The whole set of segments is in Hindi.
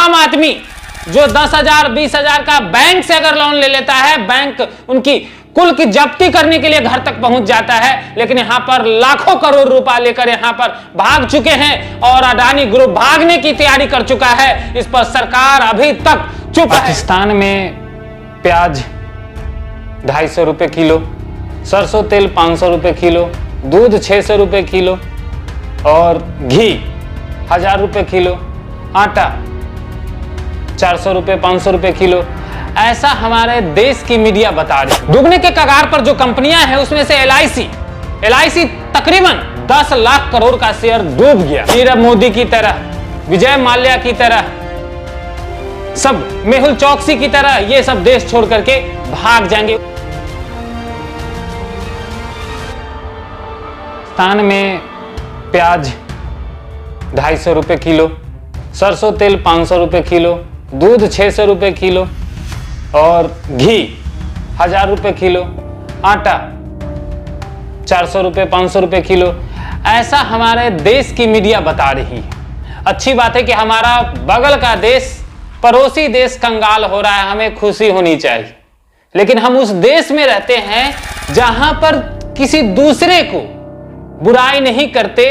आम आदमी जो 10,000 20,000 का बैंक से अगर लोन ले लेता है, बैंक उनकी कुल की जब्ती करने के लिए घर तक पहुंच जाता है, लेकिन यहां पर लाखों करोड़ रुपया लेकर यहां पर भाग चुके हैं और अडानी ग्रुप भागने की तैयारी कर चुका है। इस पर सरकार अभी तक चुप है। पाकिस्तान में प्याज 250 रुपए किलो, सरसों तेल 500 रुपए किलो, दूध 600 रुपए किलो और घी 1000 रुपए किलो, आटा 400 रुपए 500 रुपए किलो, ऐसा हमारे देश की मीडिया बता रही है। डूबने के कगार पर जो कंपनियां हैं उसमें से एलआईसी तकरीबन 10 लाख करोड़ का शेयर डूब गया। नीरव मोदी की तरह, विजय माल्या की तरह, सब मेहुल चौकसी की तरह ये सब देश छोड़ करके भाग जाएंगे। पाकिस्तान में प्याज 250 रुपए किलो, सरसों तेल 500 रुपए किलो, दूध 600 रुपए किलो और घी 1000 रुपए किलो, आटा 400 रुपए 500 रुपए किलो, ऐसा हमारे देश की मीडिया बता रही है। अच्छी बात है कि हमारा बगल का देश, पड़ोसी देश कंगाल हो रहा है, हमें खुशी होनी चाहिए। लेकिन हम उस देश में रहते हैं जहां पर किसी दूसरे को बुराई नहीं करते,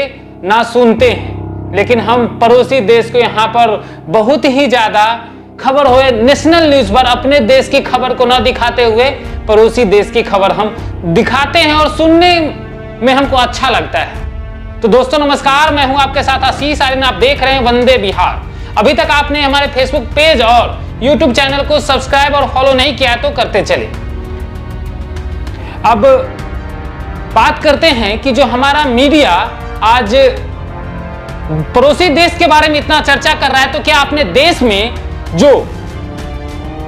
ना सुनते हैं, लेकिन हम पड़ोसी देश को यहां पर बहुत ही ज्यादा खबर हो, नेशनल न्यूज पर अपने देश की खबर को ना दिखाते हुए पड़ोसी देश की खबर हम दिखाते हैं और सुनने में हमको अच्छा लगता है। तो दोस्तों नमस्कार, मैं हूं आपके साथ आशीष आर्यन, आप देख रहे हैं वंदे बिहार। अभी तक आपने हमारे फेसबुक पेज और यूट्यूब चैनल को सब्सक्राइब और फॉलो नहीं किया तो करते चले। अब बात करते हैं कि जो हमारा मीडिया आज पड़ोसी देश के बारे में इतना चर्चा कर रहा है, तो क्या अपने देश में जो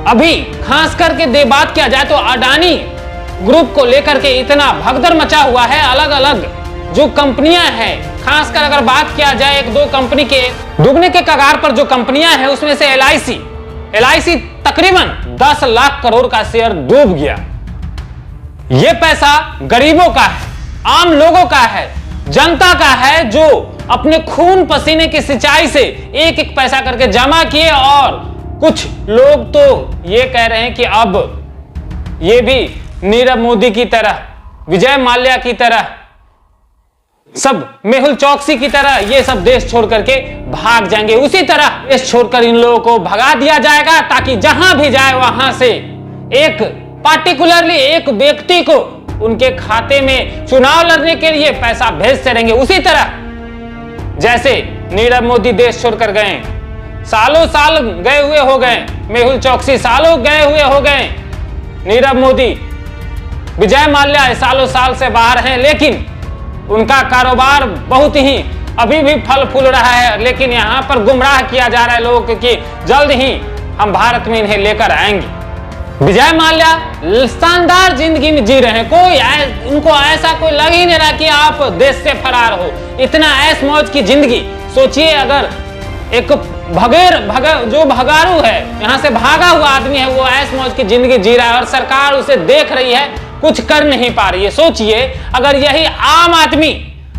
अभी खास करके बात किया जाए तो अडानी ग्रुप को लेकर के इतना भगदड़ मचा हुआ है। अलग अलग जो कंपनियां हैं, खासकर अगर बात किया जाए एक दो कंपनी के डूबने के कगार पर जो कंपनियां हैं उसमें से एलआईसी तकरीबन 10 लाख करोड़ का शेयर डूब गया। यह पैसा गरीबों का है, आम लोगों का है, जनता का है, जो अपने खून पसीने की सिंचाई से एक एक पैसा करके जमा किए। और कुछ लोग तो ये कह रहे हैं कि अब ये भी नीरव मोदी की तरह, विजय माल्या की तरह, सब मेहुल चौकसी की तरह ये सब देश छोड़ करके भाग जाएंगे। उसी तरह देश छोड़कर इन लोगों को भगा दिया जाएगा, ताकि जहां भी जाए वहां से एक पार्टिकुलरली एक व्यक्ति को उनके खाते में चुनाव लड़ने के लिए पैसा भेजते रहेंगे। उसी तरह जैसे नीरव मोदी देश छोड़कर गए, सालों साल गए हुए हो गए, मेहुल चौकसी सालों गए हुए हो गए, नीरव मोदी, विजय माल्या सालों साल से बाहर हैं, लेकिन उनका कारोबार बहुत ही अभी भी फल फूल रहा है। लेकिन यहां पर गुमराह किया जा रहा है लोगों को कि जल्द ही हम भारत में इन्हें लेकर आएंगे। विजय माल्या शानदार जिंदगी में जी रहे हैं, कोई उनको ऐसा कोई लग ही नहीं रहा कि आप देश से फरार हो। इतना ऐश मौज की जिंदगी सोचिए, अगर एक जो भगारू है, यहां से भागा हुआ आदमी है, वो ऐश मौज की जिंदगी जी रहा है और सरकार उसे देख रही है, कुछ कर नहीं पा रही है। सोचिए अगर यही आम आदमी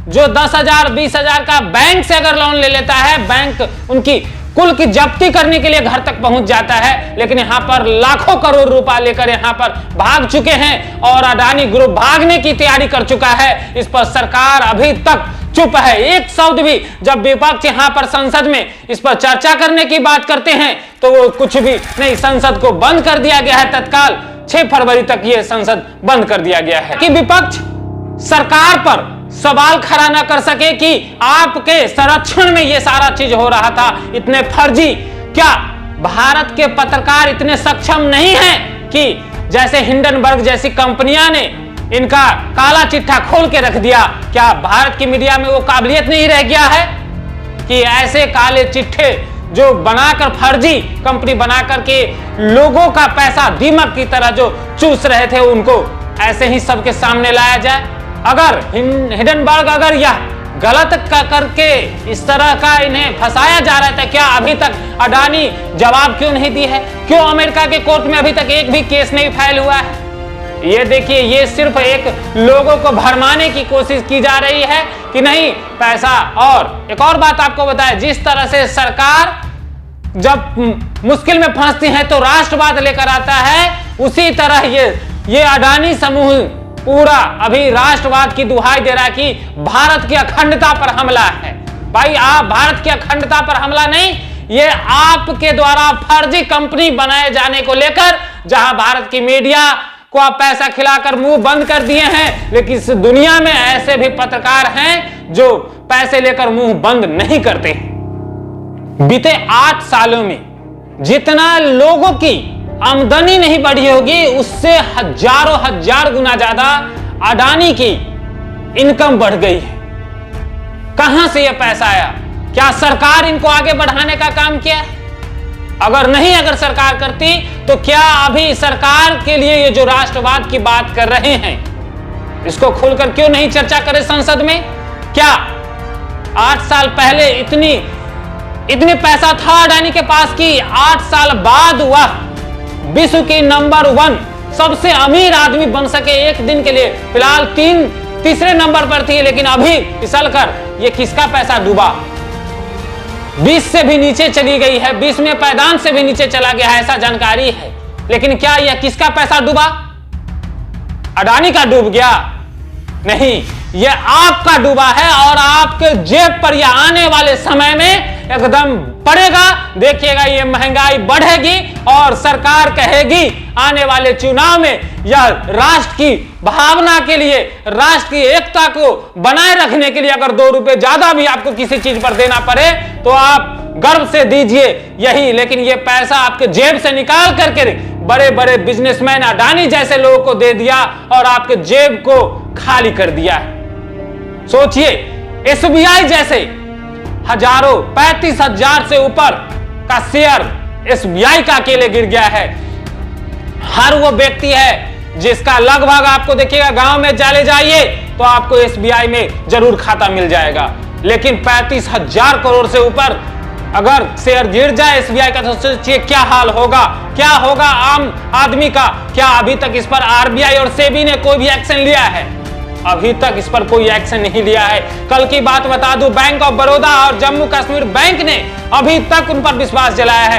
जो 10,000 20,000 का बैंक से अगर लोन ले लेता है, बैंक उनकी कुल की जब्ती करने के लिए घर तक पहुंच जाता है, लेकिन यहां पर लाखों करोड़ रुपया लेकर यहां पर भाग चुके हैं और अडानी ग्रुप भागने की तैयारी कर चुका है। इस पर सरकार अभी तक चुप है। एक शब्द भी जब विपक्ष यहां पर संसद में इस पर चर्चा करने की बात करते हैं तो वो कुछ भी नहीं, संसद को बंद कर दिया गया है। तत्काल 6 फरवरी तक यह संसद बंद कर दिया गया है कि विपक्ष सरकार पर सवाल खड़ा ना कर सके कि आपके संरक्षण में यह सारा चीज हो रहा था, इतने फर्जी। क्या भारत के पत्रकार इतने सक्षम नहीं हैं कि जैसे हिंडनबर्ग जैसी कंपनियां ने इनका काला चिट्ठा खोल के रख दिया? क्या भारत की मीडिया में वो काबिलियत नहीं रह गया है कि ऐसे काले चिट्ठे जो बनाकर फर्जी कंपनी बनाकर के लोगों का पैसा दीमक की तरह जो चूस रहे थे, उनको ऐसे ही सबके सामने लाया जाए? अगर हिंडनबर्ग अगर यह गलत करके इस तरह का इन्हें फंसाया जा रहा था, क्या अभी तक अडानी जवाब क्यों नहीं दी है? क्यों अमेरिका के कोर्ट में अभी तक एक भी केस नहीं फाइल हुआ है? ये देखिए, ये सिर्फ एक लोगों को भरमाने की कोशिश की जा रही है कि नहीं पैसा। और एक और बात आपको बताएं, जिस तरह से सरकार जब मुश्किल में फंसती है तो राष्ट्रवाद लेकर आता है, उसी तरह ये अडानी समूह पूरा अभी राष्ट्रवाद की दुहाई दे रहा है कि भारत की अखंडता पर हमला है। भाई आप भारत की अखंडता पर हमला नहीं, ये आपके द्वारा फर्जी कंपनी बनाए जाने को लेकर, जहां भारत की मीडिया को आप पैसा खिलाकर मुंह बंद कर दिए हैं, लेकिन इस दुनिया में ऐसे भी पत्रकार हैं जो पैसे लेकर मुंह बंद नहीं करते। बीते 8 सालों में जितना लोगों की आमदनी नहीं बढ़ी होगी, उससे हजारों हजार गुना ज्यादा अडानी की इनकम बढ़ गई है। कहां से यह पैसा आया? क्या सरकार इनको आगे बढ़ाने का काम किया? अगर सरकार करती तो क्या अभी सरकार के लिए ये जो राष्ट्रवाद की बात कर रहे हैं, इसको खुलकर क्यों नहीं चर्चा करें संसद में? क्या 8 साल पहले इतनी पैसा था अडानी के पास कि 8 साल बाद वह विश्व की नंबर 1 सबसे अमीर आदमी बन सके एक दिन के लिए? फिलहाल तीसरे नंबर पर थी, लेकिन अभी फिसलकर ये किसका पैसा डूबा? 20 से भी नीचे चली गई है, 20 में पैदान से भी नीचे चला गया है, ऐसा जानकारी है। लेकिन क्या यह किसका पैसा डूबा? अडानी का डूब गया? नहीं, यह आपका डूबा है और आपके जेब पर यह आने वाले समय में एकदम पड़ेगा। देखिएगा, ये महंगाई बढ़ेगी और सरकार कहेगी आने वाले चुनाव में यह राष्ट्र की भावना के लिए, राष्ट्र की एकता को बनाए रखने के लिए अगर 2 रुपए ज्यादा भी आपको किसी चीज पर देना पड़े तो आप गर्व से दीजिए यही। लेकिन यह पैसा आपके जेब से निकाल करके बड़े बड़े बिजनेसमैन अडानी जैसे लोगों को दे दिया और आपके जेब को खाली कर दिया है। सोचिए, एसबीआई जैसे हजारों 35,000 से ऊपर का शेयर एसबीआई का अकेले गिर गया है। हर वो व्यक्ति है जिसका लगभग आपको देखिएगा, गांव में चले जाइए तो आपको एसबीआई में जरूर खाता मिल जाएगा। लेकिन 35,000 करोड़ से ऊपर अगर शेयर गिर जाए एसबीआई का तो सोचिए क्या हाल होगा, क्या होगा आम आदमी का। क्या अभी तक इस पर आरबीआई और सेबी ने कोई भी एक्शन लिया है? अभी तक इस पर कोई एक्शन नहीं लिया है। कल की बात बता दूं, बैंक ऑफ बड़ौदा और जम्मू कश्मीर बैंक ने अभी तक उन पर विश्वास जताया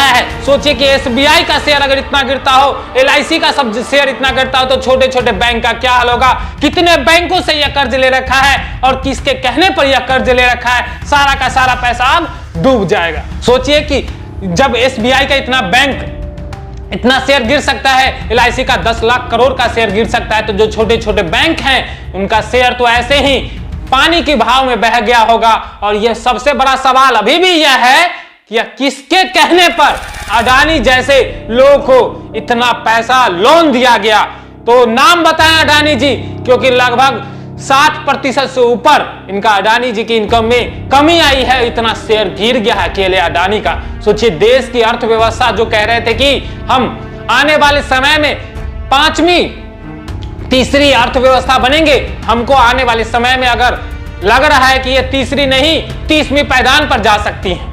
है। सोचिए कि एसबीआई का शेयर अगर इतना गिरता हो, एलआईसी का सब शेयर इतना गिरता हो, तो छोटे छोटे बैंक का क्या हाल होगा? कितने बैंकों से यह कर्ज ले रखा है और किसके कहने पर यह कर्ज ले रखा है? सारा का सारा पैसा अब डूब जाएगा। सोचिए कि जब एसबीआई का इतना शेयर गिर सकता है, एलआईसी का 10 लाख करोड़ का शेयर गिर सकता है, तो जो छोटे छोटे बैंक हैं उनका शेयर तो ऐसे ही पानी के भाव में बह गया होगा। और यह सबसे बड़ा सवाल अभी भी यह है कि यह किसके कहने पर अडानी जैसे लोगों को इतना पैसा लोन दिया गया? तो नाम बताएं अडानी जी, क्योंकि लगभग 60% से ऊपर इनका अडानी जी की इनकम में कमी आई है। इतना शेयर गिर गया है अकेले अडानी का। सोचिए, देश की अर्थव्यवस्था जो कह रहे थे कि हम आने वाले समय में 5वीं तीसरी अर्थव्यवस्था बनेंगे, हमको आने वाले समय में अगर लग रहा है कि ये तीसरी नहीं 30वीं पायदान पर जा सकती है।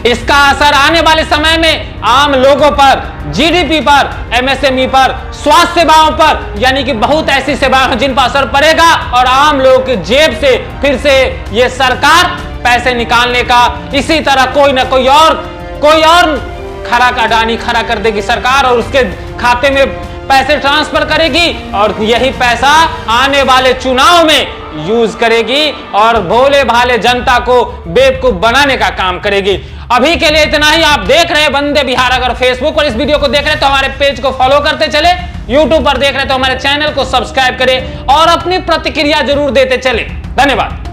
इसका असर आने वाले समय में आम लोगों पर, जीडीपी पर, एमएसएमई पर, स्वास्थ्य सेवाओं पर, यानी कि बहुत ऐसी सेवाएं जिन पर असर पड़ेगा और आम लोगों की जेब से फिर से ये सरकार पैसे निकालने का इसी तरह कोई ना कोई और अडानी खड़ा कर देगी सरकार और उसके खाते में पैसे ट्रांसफर करेगी और यही पैसा आने वाले चुनाव में यूज करेगी और भोले भाले जनता को बेवकूफ बनाने का काम करेगी। अभी के लिए इतना ही। आप देख रहे हैं वंदे बिहार। अगर फेसबुक पर इस वीडियो को देख रहे हैं तो हमारे पेज को फॉलो करते चले, यूट्यूब पर देख रहे हैं तो हमारे चैनल को सब्सक्राइब करें और अपनी प्रतिक्रिया जरूर देते चले। धन्यवाद।